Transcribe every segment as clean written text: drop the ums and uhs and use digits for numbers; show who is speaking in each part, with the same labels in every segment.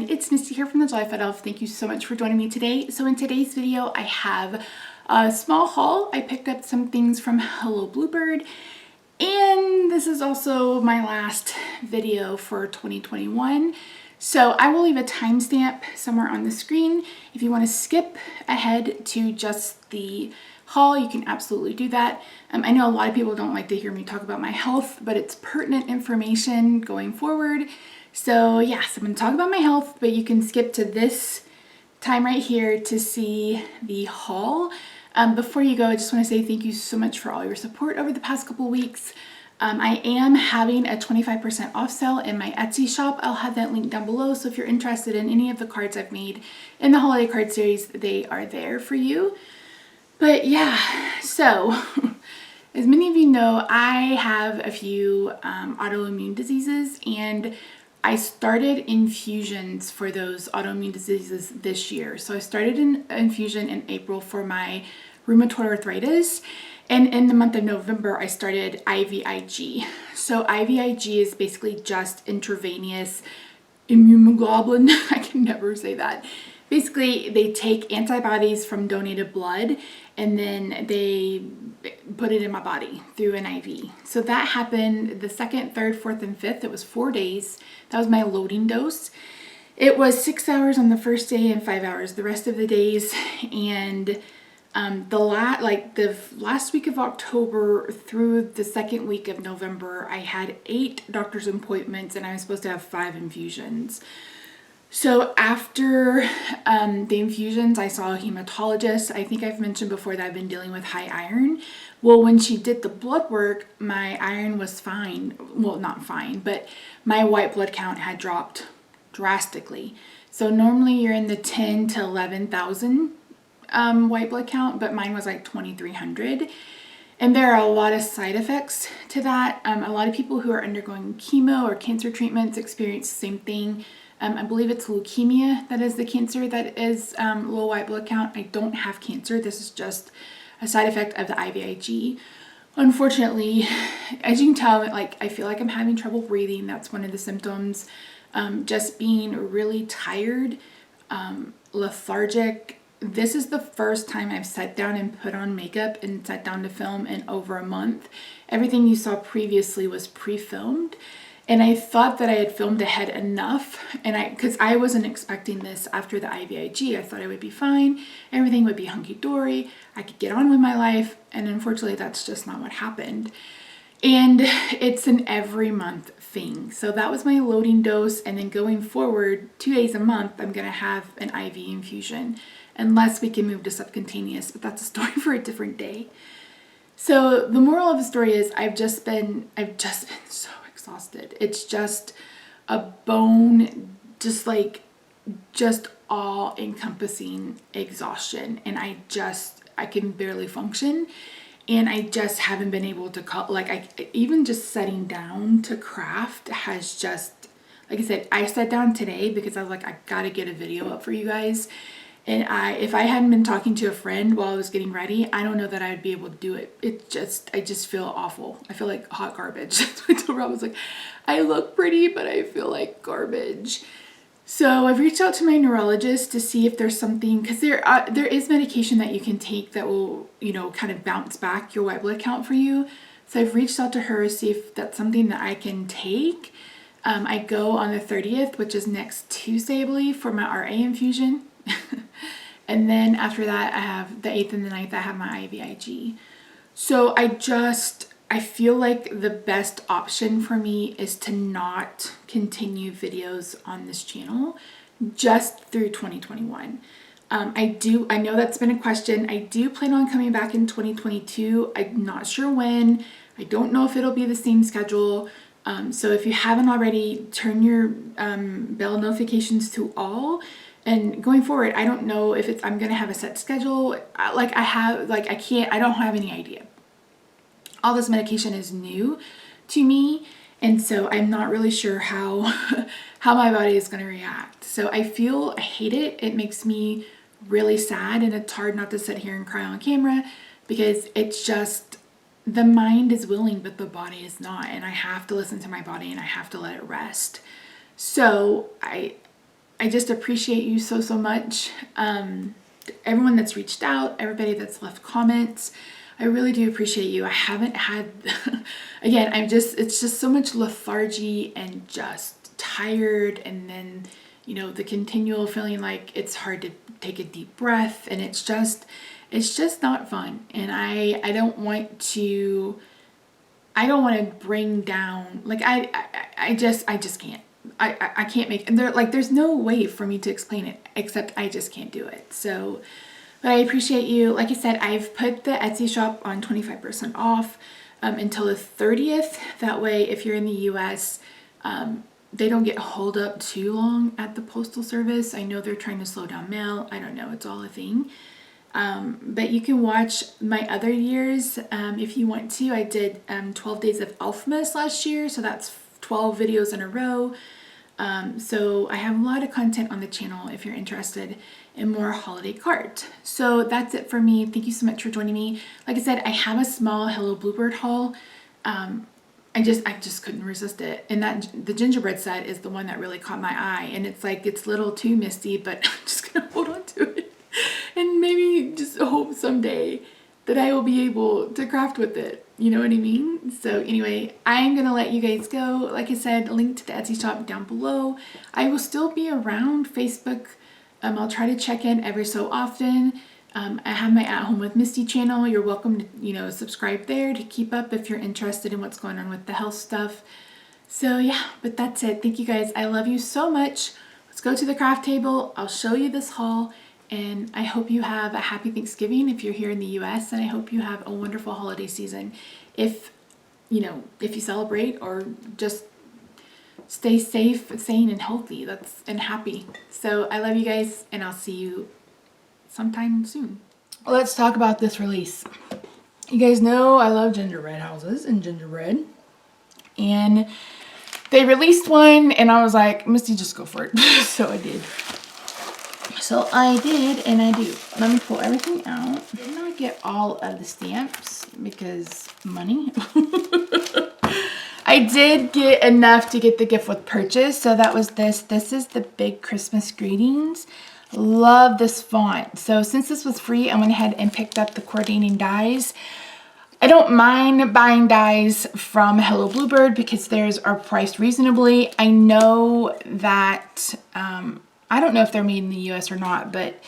Speaker 1: everyone, it's Misty here from TheJollyFatElf. Thank you so much for joining me today. So in today's video I have a small haul. I picked up some things from Hello Bluebird, and this is also my last video for 2021. So I will leave a timestamp somewhere on the screen. If you want to skip ahead to just the haul, you can absolutely do that. I know a lot of people don't like to hear me talk about my health, but it's pertinent information going forward. So yes, I'm going to talk about my health, but you can skip to this time right here to see the haul. Before you go, I just want to say thank you so much for all your support over the past couple weeks. I am having a 25% off sale in my Etsy shop. I'll have that link down below, so if you're interested in any of the cards I've made in the holiday card series, they are there for you. But yeah, so as many of you know, I have a few autoimmune diseases, and I started infusions for those autoimmune diseases this year. So I started an infusion in April for my rheumatoid arthritis, and in the month of November I started IVIG. So IVIG is basically just intravenous immunoglobulin. I can never say that. Basically, they take antibodies from donated blood and then they put it in my body through an IV. So that happened the 2nd, 3rd, 4th, and 5th. It was 4 days. That was my loading dose. It was 6 hours on the first day and 5 hours the rest of the days. And the last week of October through the 2nd week of November, I had 8 doctor's appointments and I was supposed to have 5 infusions. So after the infusions, I saw a hematologist. I think I've mentioned before that I've been dealing with high iron. Well, when she did the blood work, my iron was fine. Well, not fine, but my white blood count had dropped drastically. So normally you're in the 10 to 11,000 white blood count, but mine was like 2,300. And there are a lot of side effects to that. A lot of people who are undergoing chemo or cancer treatments experience the same thing. I believe it's leukemia that is the cancer that is low white blood count. I don't have cancer. This is just a side effect of the IVIG. Unfortunately, as you can tell, I feel like I'm having trouble breathing. That's one of the symptoms. Just being really tired, lethargic. This is the first time I've sat down and put on makeup and sat down to film in over a month. Everything you saw previously was pre-filmed. And I thought that I had filmed ahead enough, and because I wasn't expecting this after the IVIG. I thought I would be fine, everything would be hunky-dory, I could get on with my life, and unfortunately that's just not what happened. And it's an every month thing. So that was my loading dose, and then going forward, 2 days a month, I'm gonna have an IV infusion, unless we can move to subcutaneous, but that's a story for a different day. So the moral of the story is I've just been so exhausted. It's just a bone, just all encompassing exhaustion, and I can barely function, and I just haven't been able to even just sitting down to craft has just, like I said, I sat down today because I was like, I gotta get a video up for you guys. And if I hadn't been talking to a friend while I was getting ready, I don't know that I'd be able to do it. I just feel awful. I feel like hot garbage. That's what I told Rob. I was like, I look pretty, but I feel like garbage. So I've reached out to my neurologist to see if there's something, because there is medication that you can take that will, kind of bounce back your white blood count for you. So I've reached out to her to see if that's something that I can take. I go on the 30th, which is next Tuesday, I believe, for my RA infusion. And then after that, I have the 8th and the 9th, I have my IVIG. So I feel like the best option for me is to not continue videos on this channel just through 2021. I know that's been a question. I do plan on coming back in 2022. I'm not sure when. I don't know if it'll be the same schedule. So if you haven't already, turn your bell notifications to all. And going forward, I don't know if I'm gonna have a set schedule. I don't have any idea. All this medication is new to me, and so I'm not really sure how my body is gonna react. So I hate it. It makes me really sad, and it's hard not to sit here and cry on camera because it's just, the mind is willing, but the body is not, and I have to listen to my body and I have to let it rest. So I I just appreciate you so, so much. Everyone that's reached out, everybody that's left comments, I really do appreciate you. I haven't had, again, it's just so much lethargy and just tired, and then, you know, the continual feeling like it's hard to take a deep breath, and it's just not fun. And I don't want to bring down, like, I just can't. I can't make, and there's no way for me to explain it, except I just can't do it. So, but I appreciate you. Like I said, I've put the Etsy shop on 25% off until the 30th. That way, if you're in the US, they don't get holed up too long at the postal service. I know they're trying to slow down mail. I don't know, it's all a thing. But you can watch my other years if you want to. I did 12 days of Elfmas last year, so that's 12 videos in a row. So I have a lot of content on the channel if you're interested in more holiday cards. So that's it for me. Thank you so much for joining me. Like I said, I have a small Hello Bluebird haul. I just couldn't resist it. And the gingerbread set is the one that really caught my eye. And it's like, it's a little too misty, but I'm just gonna hold on to it. And maybe just hope someday that I will be able to craft with it. You know what I mean? So anyway, I'm going to let you guys go. Like I said, link to the Etsy shop down below. I will still be around Facebook. I'll try to check in every so often. I have my At Home with Misty channel. You're welcome to, you know, subscribe there to keep up if you're interested in what's going on with the health stuff. So yeah, but that's it. Thank you guys. I love you so much. Let's go to the craft table. I'll show you this haul. And I hope you have a happy Thanksgiving if you're here in the US, and I hope you have a wonderful holiday season. If you celebrate, or just stay safe, sane, and healthy, and happy. So I love you guys, and I'll see you sometime soon. Let's talk about this release. You guys know I love gingerbread houses and gingerbread. And they released one, and I was like, Misty, just go for it. So I did. So I did, and I do. Let me pull everything out. I did not get all of the stamps because money. I did get enough to get the gift with purchase. So that was this. This is the Big Christmas Greetings. Love this font. So since this was free, I went ahead and picked up the coordinating dies. I don't mind buying dies from Hello Bluebird because theirs are priced reasonably. I know that... I don't know if they're made in the US or not, but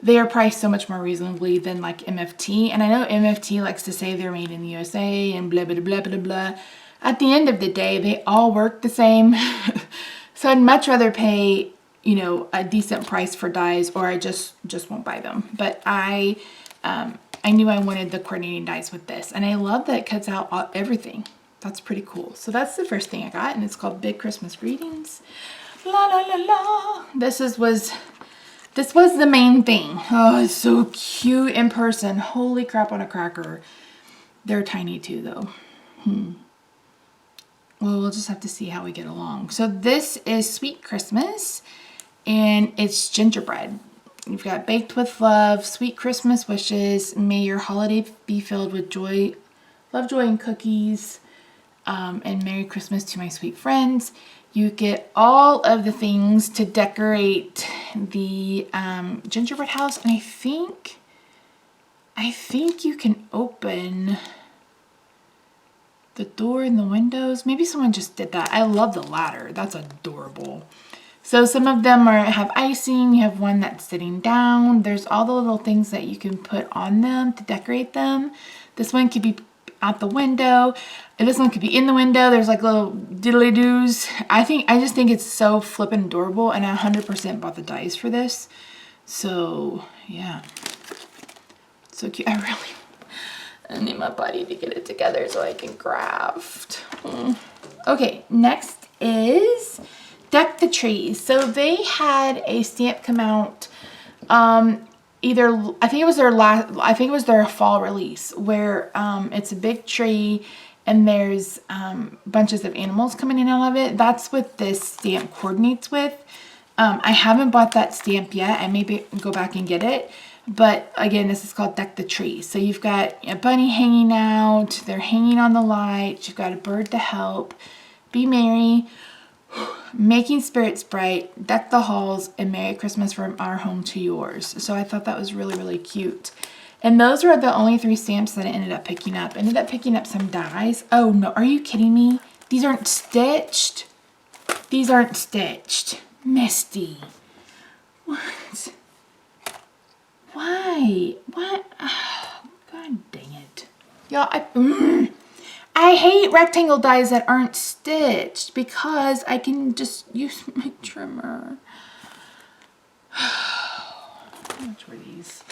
Speaker 1: they are priced so much more reasonably than like MFT. And I know MFT likes to say they're made in the USA and blah, blah, blah, blah, blah. At the end of the day, they all work the same. So I'd much rather pay, you know, a decent price for dies, or I just won't buy them. But I knew I wanted the coordinating dies with this. And I love that it cuts out everything. That's pretty cool. So that's the first thing I got, and it's called Big Christmas Greetings. La la la la. This was the main thing. Oh, it's so cute in person. Holy crap on a cracker. They're tiny too, though. Well, we'll just have to see how we get along. So this is Sweet Christmas, and it's gingerbread. You've got Baked with Love, Sweet Christmas Wishes, May your holiday be filled with joy, love, joy, and cookies, and Merry Christmas to my sweet friends. You get all of the things to decorate the gingerbread house, and I think you can open the door and the windows. Maybe someone just did that. I love the ladder. That's adorable. So some of them have icing. You have one that's sitting down. There's all the little things that you can put on them to decorate them. This one could be out the window, and this one could be in the window. There's like little diddly doos. I just think it's so flippin' adorable, and I 100% bought the dies for this. So yeah, so cute. I need my buddy to get it together so I can craft. Okay, next is Deck the Trees. So they had a stamp come out. I think it was their fall release, where it's a big tree and there's bunches of animals coming in out of it. That's what this stamp coordinates with. I haven't bought that stamp yet. I may go back and get it. But again, this is called Deck the Tree. So you've got a bunny hanging out. They're hanging on the light. You've got a bird to help. Be merry. Making spirits bright, deck the halls, and Merry Christmas from our home to yours. So I thought that was really, really cute. And those were the only 3 stamps that I ended up picking up. I ended up picking up some dies. Oh no, are you kidding me? These aren't stitched. These aren't stitched. Misty. What? Why? What? Oh, God dang it. Y'all, I hate rectangle dies that aren't stitched because I can just use my trimmer. How much were these?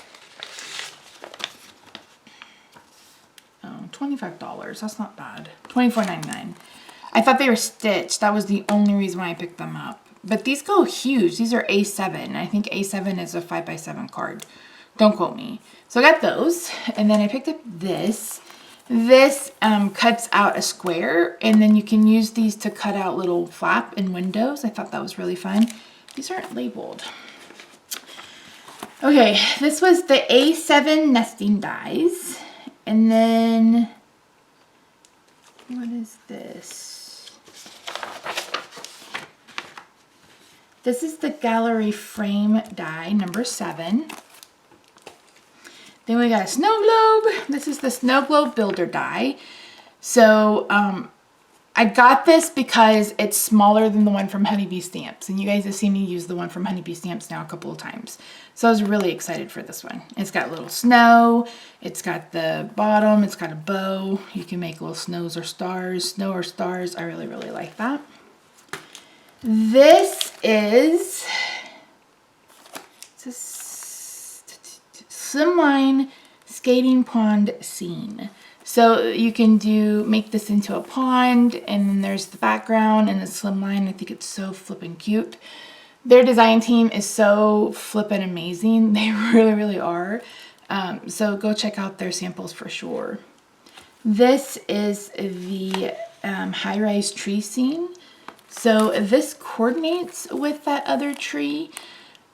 Speaker 1: Oh, $25. That's not bad. $24.99. I thought they were stitched. That was the only reason why I picked them up. But these go huge. These are A7. I think A7 is a 5x7 card. Don't quote me. So I got those. And then I picked up this. This cuts out a square. And then you can use these to cut out little flap in windows. I thought that was really fun. These aren't labeled. Okay, this was the A7 nesting dies. And then, what is this? This is the gallery frame die, number 7. Then we got a snow globe. This is the snow globe builder die. So, I got this because it's smaller than the one from Honeybee Stamps. And you guys have seen me use the one from Honeybee Stamps now a couple of times. So I was really excited for this one. It's got little snow. It's got the bottom. It's got a bow. You can make little snows or stars. Snow or stars. I really, really like that. This is a slimline skating pond scene. So you can make this into a pond, and then there's the background and the slimline. I think it's so flippin' cute. Their design team is so flippin' amazing. They really, really are. So go check out their samples for sure. This is the high-rise tree scene. So this coordinates with that other tree.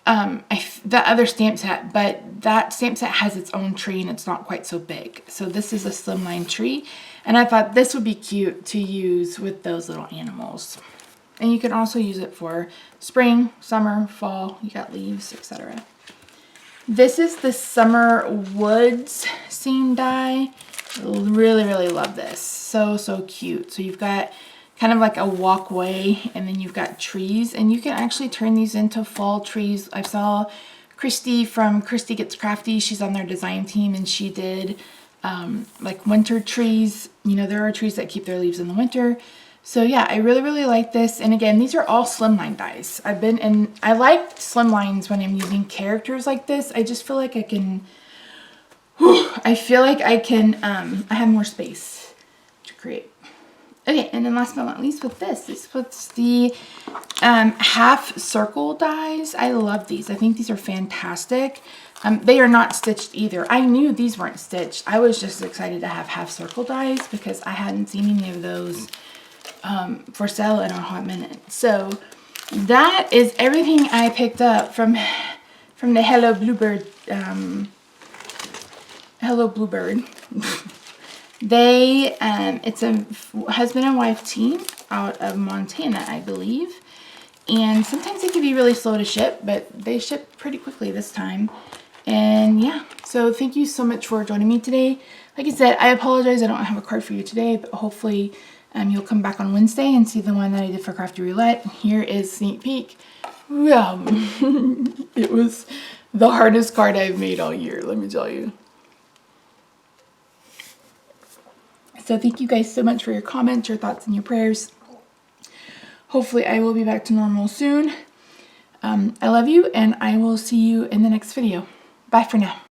Speaker 1: The other stamp set, but that stamp set has its own tree and it's not quite so big. So this is a slimline tree, and I thought this would be cute to use with those little animals. And you can also use it for spring, summer, fall. You got leaves, etc. This is the summer woods scene die. Really, really love this. So, so cute. So you've got kind of like a walkway, and then you've got trees, and you can actually turn these into fall trees. I saw Christy from Christy Gets Crafty. She's on their design team, and she did like winter trees. You know, there are trees that keep their leaves in the winter. So yeah, I really, really like this. And again, these are all slimline dies. I like slimlines when I'm using characters like this. I just feel like I can, I have more space to create. Okay, and then last but not least with this was the half circle dies. I love these. I think these are fantastic. They are not stitched either. I knew these weren't stitched. I was just excited to have half circle dies because I hadn't seen any of those for sale in a hot minute. So that is everything I picked up from the Hello Bluebird. Hello Bluebird. It's a husband and wife team out of Montana, I believe. And sometimes they can be really slow to ship, but they ship pretty quickly this time. And yeah, so thank you so much for joining me today. Like I said, I apologize I don't have a card for you today, but hopefully you'll come back on Wednesday and see the one that I did for Crafty Roulette. Here is sneak peek. It was the hardest card I've made all year, let me tell you. So thank you guys so much for your comments, your thoughts, and your prayers. Hopefully I will be back to normal soon. I love you, and I will see you in the next video. Bye for now.